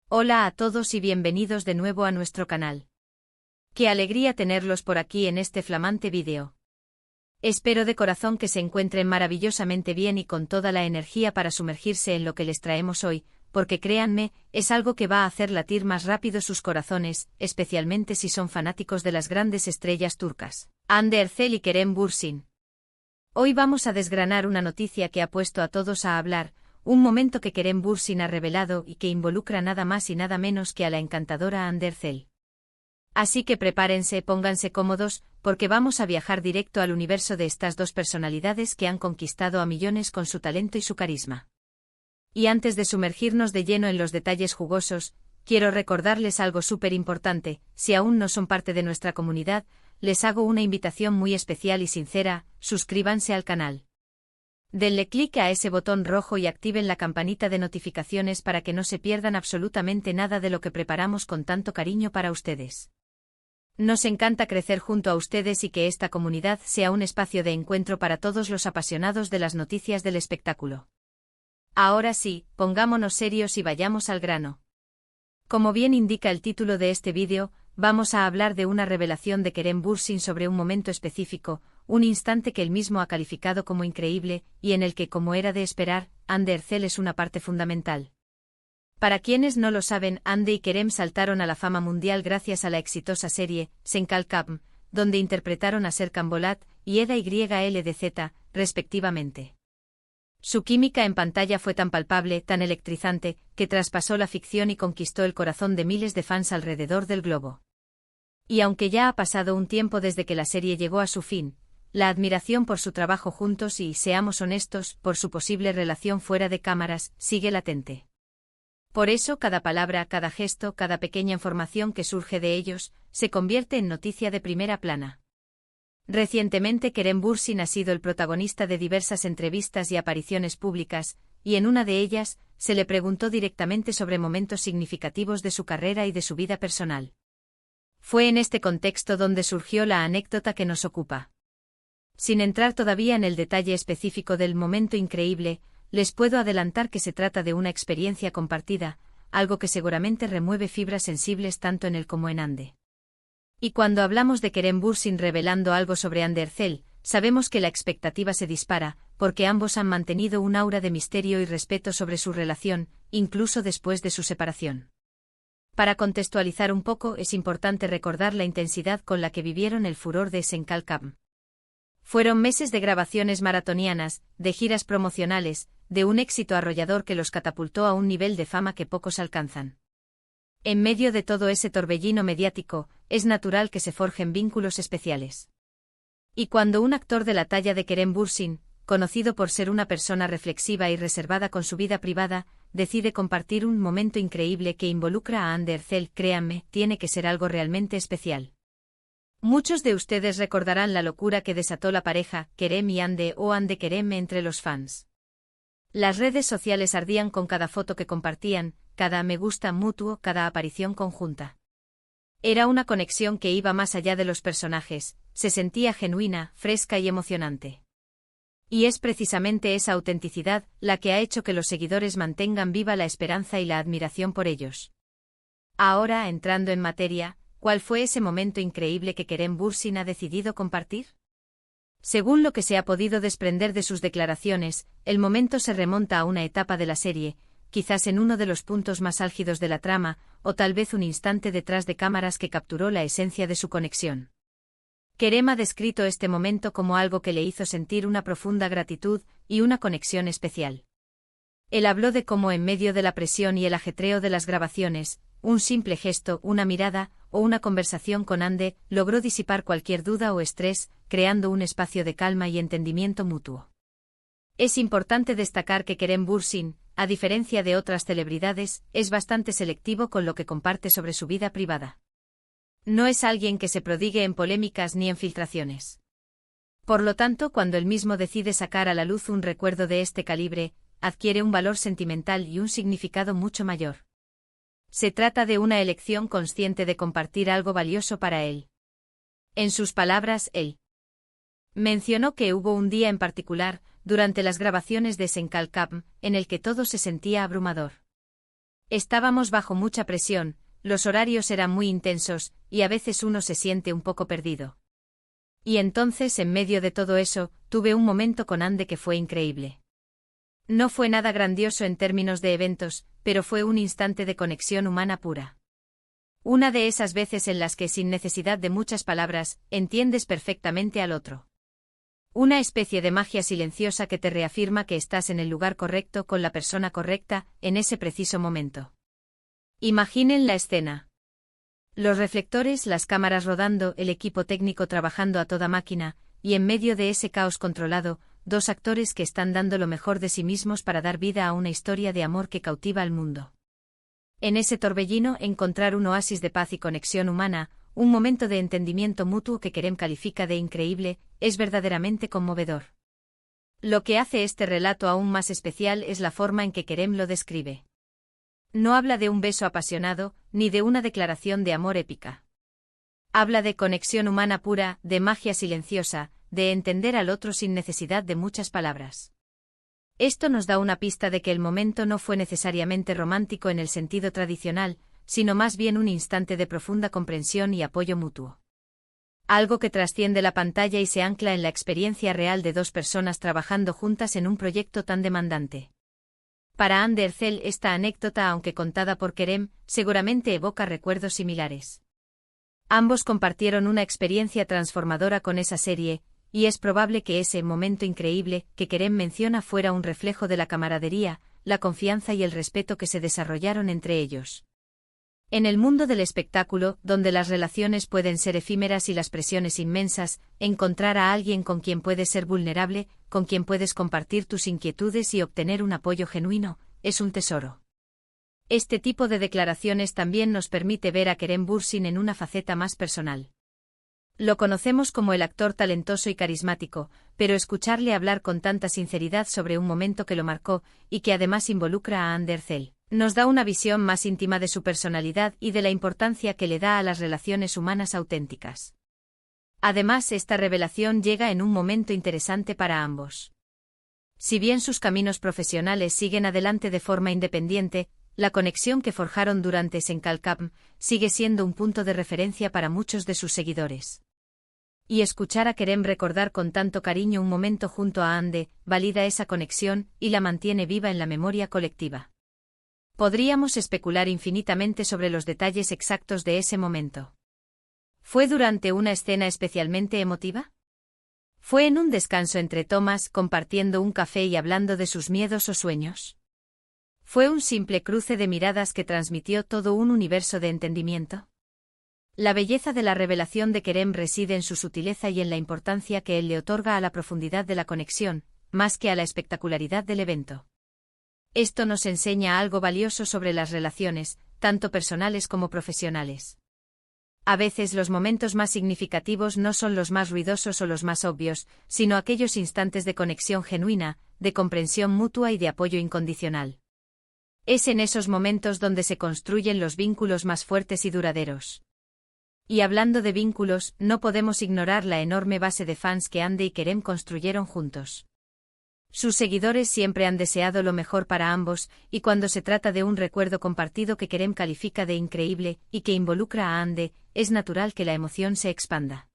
Hola a todos y bienvenidos de nuevo a nuestro canal. Qué alegría tenerlos por aquí en este flamante vídeo. Espero de corazón que se encuentren maravillosamente bien y con toda la energía para sumergirse en lo que les traemos hoy, porque créanme, es algo que va a hacer latir más rápido sus corazones, especialmente si son fanáticos de las grandes estrellas turcas, Hande Erçel y Kerem Bürsin. Hoy vamos a desgranar una noticia que ha puesto a todos a hablar, un momento que Kerem Bürsin ha revelado y que involucra nada más y nada menos que a la encantadora Hande Erçel. Así que prepárense, pónganse cómodos, porque vamos a viajar directo al universo de estas dos personalidades que han conquistado a millones con su talento y su carisma. Y antes de sumergirnos de lleno en los detalles jugosos, quiero recordarles algo súper importante: si aún no son parte de nuestra comunidad, les hago una invitación muy especial y sincera: suscríbanse al canal. Denle clic a ese botón rojo y activen la campanita de notificaciones para que no se pierdan absolutamente nada de lo que preparamos con tanto cariño para ustedes. Nos encanta crecer junto a ustedes y que esta comunidad sea un espacio de encuentro para todos los apasionados de las noticias del espectáculo. Ahora sí, pongámonos serios y vayamos al grano. Como bien indica el título de este vídeo, vamos a hablar de una revelación de Kerem Bürsin sobre un momento específico, un instante que él mismo ha calificado como increíble, y en el que, como era de esperar, Hande Erçel es una parte fundamental. Para quienes no lo saben, Hande y Kerem saltaron a la fama mundial gracias a la exitosa serie Çenkalkapm, donde interpretaron a Serkan Bolat y Eda YLDZ, respectivamente. Su química en pantalla fue tan palpable, tan electrizante, que traspasó la ficción y conquistó el corazón de miles de fans alrededor del globo. Y aunque ya ha pasado un tiempo desde que la serie llegó a su fin, la admiración por su trabajo juntos y, seamos honestos, por su posible relación fuera de cámaras, sigue latente. Por eso cada palabra, cada gesto, cada pequeña información que surge de ellos, se convierte en noticia de primera plana. Recientemente Kerem Bürsin ha sido el protagonista de diversas entrevistas y apariciones públicas, y en una de ellas, se le preguntó directamente sobre momentos significativos de su carrera y de su vida personal. Fue en este contexto donde surgió la anécdota que nos ocupa. Sin entrar todavía en el detalle específico del momento increíble, les puedo adelantar que se trata de una experiencia compartida, algo que seguramente remueve fibras sensibles tanto en él como en Hande. Y cuando hablamos de Kerem Bürsin revelando algo sobre Hande Erçel, sabemos que la expectativa se dispara, porque ambos han mantenido un aura de misterio y respeto sobre su relación, incluso después de su separación. Para contextualizar un poco, es importante recordar la intensidad con la que vivieron el furor de Çenkalkapm. Fueron meses de grabaciones maratonianas, de giras promocionales, de un éxito arrollador que los catapultó a un nivel de fama que pocos alcanzan. En medio de todo ese torbellino mediático, es natural que se forjen vínculos especiales. Y cuando un actor de la talla de Kerem Bürsin, conocido por ser una persona reflexiva y reservada con su vida privada, decide compartir un momento increíble que involucra a Hande Erçel, créanme, tiene que ser algo realmente especial. Muchos de ustedes recordarán la locura que desató la pareja, Kerem y Hande o Hande Kerem, entre los fans. Las redes sociales ardían con cada foto que compartían, cada me gusta mutuo, cada aparición conjunta. Era una conexión que iba más allá de los personajes, se sentía genuina, fresca y emocionante. Y es precisamente esa autenticidad la que ha hecho que los seguidores mantengan viva la esperanza y la admiración por ellos. Ahora, entrando en materia, ¿cuál fue ese momento increíble que Kerem Bürsin ha decidido compartir? Según lo que se ha podido desprender de sus declaraciones, el momento se remonta a una etapa de la serie, quizás en uno de los puntos más álgidos de la trama, o tal vez un instante detrás de cámaras que capturó la esencia de su conexión. Kerem ha descrito este momento como algo que le hizo sentir una profunda gratitud y una conexión especial. Él habló de cómo en medio de la presión y el ajetreo de las grabaciones, un simple gesto, una mirada o una conversación con Hande logró disipar cualquier duda o estrés, creando un espacio de calma y entendimiento mutuo. Es importante destacar que Kerem Bürsin, a diferencia de otras celebridades, es bastante selectivo con lo que comparte sobre su vida privada. No es alguien que se prodigue en polémicas ni en filtraciones. Por lo tanto, cuando él mismo decide sacar a la luz un recuerdo de este calibre, adquiere un valor sentimental y un significado mucho mayor. Se trata de una elección consciente de compartir algo valioso para él. En sus palabras, él mencionó que hubo un día en particular, durante las grabaciones de Çenkalkapm, en el que todo se sentía abrumador. Estábamos bajo mucha presión, los horarios eran muy intensos, y a veces uno se siente un poco perdido. Y entonces, en medio de todo eso, tuve un momento con Ande que fue increíble. No fue nada grandioso en términos de eventos, pero fue un instante de conexión humana pura. Una de esas veces en las que, sin necesidad de muchas palabras, entiendes perfectamente al otro. Una especie de magia silenciosa que te reafirma que estás en el lugar correcto con la persona correcta, en ese preciso momento. Imaginen la escena. Los reflectores, las cámaras rodando, el equipo técnico trabajando a toda máquina, y en medio de ese caos controlado, dos actores que están dando lo mejor de sí mismos para dar vida a una historia de amor que cautiva al mundo. En ese torbellino encontrar un oasis de paz y conexión humana, un momento de entendimiento mutuo que Kerem califica de increíble, es verdaderamente conmovedor. Lo que hace este relato aún más especial es la forma en que Kerem lo describe. No habla de un beso apasionado, ni de una declaración de amor épica. Habla de conexión humana pura, de magia silenciosa, de entender al otro sin necesidad de muchas palabras. Esto nos da una pista de que el momento no fue necesariamente romántico en el sentido tradicional, sino más bien un instante de profunda comprensión y apoyo mutuo. Algo que trasciende la pantalla y se ancla en la experiencia real de dos personas trabajando juntas en un proyecto tan demandante. Para Hande Erçel esta anécdota, aunque contada por Kerem, seguramente evoca recuerdos similares. Ambos compartieron una experiencia transformadora con esa serie, y es probable que ese momento increíble que Kerem menciona fuera un reflejo de la camaradería, la confianza y el respeto que se desarrollaron entre ellos. En el mundo del espectáculo, donde las relaciones pueden ser efímeras y las presiones inmensas, encontrar a alguien con quien puedes ser vulnerable, con quien puedes compartir tus inquietudes y obtener un apoyo genuino, es un tesoro. Este tipo de declaraciones también nos permite ver a Kerem Bürsin en una faceta más personal. Lo conocemos como el actor talentoso y carismático, pero escucharle hablar con tanta sinceridad sobre un momento que lo marcó, y que además involucra a Hande Erçel, nos da una visión más íntima de su personalidad y de la importancia que le da a las relaciones humanas auténticas. Además, esta revelación llega en un momento interesante para ambos. Si bien sus caminos profesionales siguen adelante de forma independiente, la conexión que forjaron durante Senkalkam sigue siendo un punto de referencia para muchos de sus seguidores. Y escuchar a Kerem recordar con tanto cariño un momento junto a Hande, valida esa conexión y la mantiene viva en la memoria colectiva. Podríamos especular infinitamente sobre los detalles exactos de ese momento. ¿Fue durante una escena especialmente emotiva? ¿Fue en un descanso entre tomas, compartiendo un café y hablando de sus miedos o sueños? ¿Fue un simple cruce de miradas que transmitió todo un universo de entendimiento? La belleza de la revelación de Kerem reside en su sutileza y en la importancia que él le otorga a la profundidad de la conexión, más que a la espectacularidad del evento. Esto nos enseña algo valioso sobre las relaciones, tanto personales como profesionales. A veces los momentos más significativos no son los más ruidosos o los más obvios, sino aquellos instantes de conexión genuina, de comprensión mutua y de apoyo incondicional. Es en esos momentos donde se construyen los vínculos más fuertes y duraderos. Y hablando de vínculos, no podemos ignorar la enorme base de fans que Hande y Kerem construyeron juntos. Sus seguidores siempre han deseado lo mejor para ambos, y cuando se trata de un recuerdo compartido que Kerem califica de increíble y que involucra a Hande, es natural que la emoción se expanda.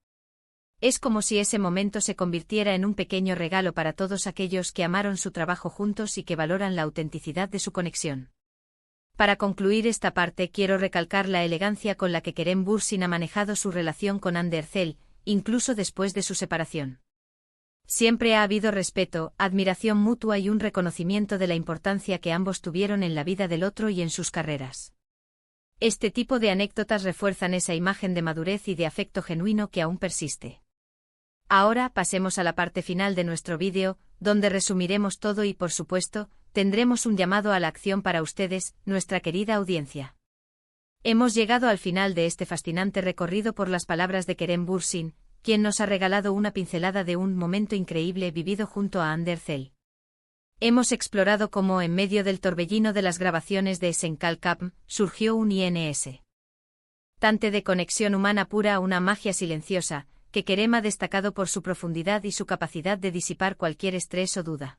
Es como si ese momento se convirtiera en un pequeño regalo para todos aquellos que amaron su trabajo juntos y que valoran la autenticidad de su conexión. Para concluir esta parte quiero recalcar la elegancia con la que Kerem Bürsin ha manejado su relación con Hande Erçel, incluso después de su separación. Siempre ha habido respeto, admiración mutua y un reconocimiento de la importancia que ambos tuvieron en la vida del otro y en sus carreras. Este tipo de anécdotas refuerzan esa imagen de madurez y de afecto genuino que aún persiste. Ahora pasemos a la parte final de nuestro vídeo, donde resumiremos todo y, por supuesto, tendremos un llamado a la acción para ustedes, nuestra querida audiencia. Hemos llegado al final de este fascinante recorrido por las palabras de Kerem Bürsin, quien nos ha regalado una pincelada de un momento increíble vivido junto a Hande Erçel. Hemos explorado cómo, en medio del torbellino de las grabaciones de Senkalkam, surgió un INS. Tante de conexión humana pura, una magia silenciosa, que Kerem ha destacado por su profundidad y su capacidad de disipar cualquier estrés o duda.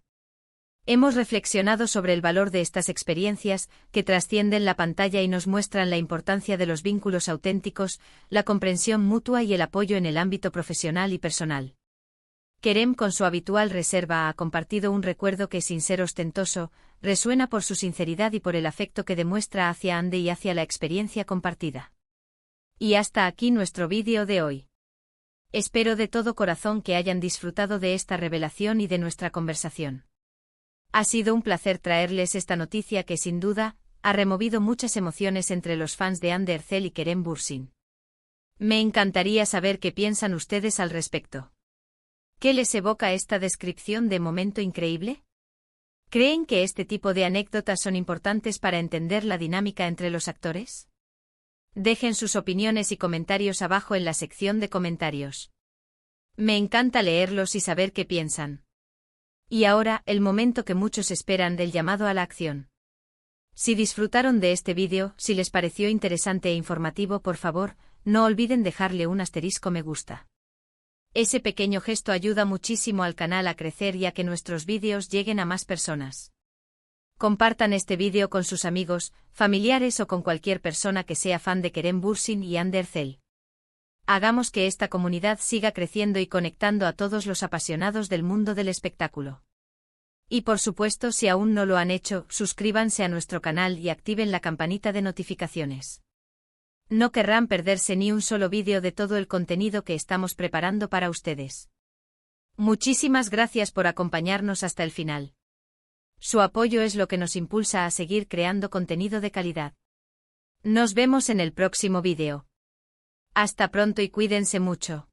Hemos reflexionado sobre el valor de estas experiencias, que trascienden la pantalla y nos muestran la importancia de los vínculos auténticos, la comprensión mutua y el apoyo en el ámbito profesional y personal. Kerem, con su habitual reserva, ha compartido un recuerdo que, sin ser ostentoso, resuena por su sinceridad y por el afecto que demuestra hacia Ande y hacia la experiencia compartida. Y hasta aquí nuestro vídeo de hoy. Espero de todo corazón que hayan disfrutado de esta revelación y de nuestra conversación. Ha sido un placer traerles esta noticia que, sin duda, ha removido muchas emociones entre los fans de Hande Erçel y Kerem Bürsin. Me encantaría saber qué piensan ustedes al respecto. ¿Qué les evoca esta descripción de momento increíble? ¿Creen que este tipo de anécdotas son importantes para entender la dinámica entre los actores? Dejen sus opiniones y comentarios abajo en la sección de comentarios. Me encanta leerlos y saber qué piensan. Y ahora, el momento que muchos esperan, del llamado a la acción. Si disfrutaron de este vídeo, si les pareció interesante e informativo, por favor, no olviden dejarle un asterisco me gusta. Ese pequeño gesto ayuda muchísimo al canal a crecer y a que nuestros vídeos lleguen a más personas. Compartan este vídeo con sus amigos, familiares o con cualquier persona que sea fan de Kerem Bürsin y Hande Erçel. Hagamos que esta comunidad siga creciendo y conectando a todos los apasionados del mundo del espectáculo. Y por supuesto, si aún no lo han hecho, suscríbanse a nuestro canal y activen la campanita de notificaciones. No querrán perderse ni un solo vídeo de todo el contenido que estamos preparando para ustedes. Muchísimas gracias por acompañarnos hasta el final. Su apoyo es lo que nos impulsa a seguir creando contenido de calidad. Nos vemos en el próximo vídeo. Hasta pronto y cuídense mucho.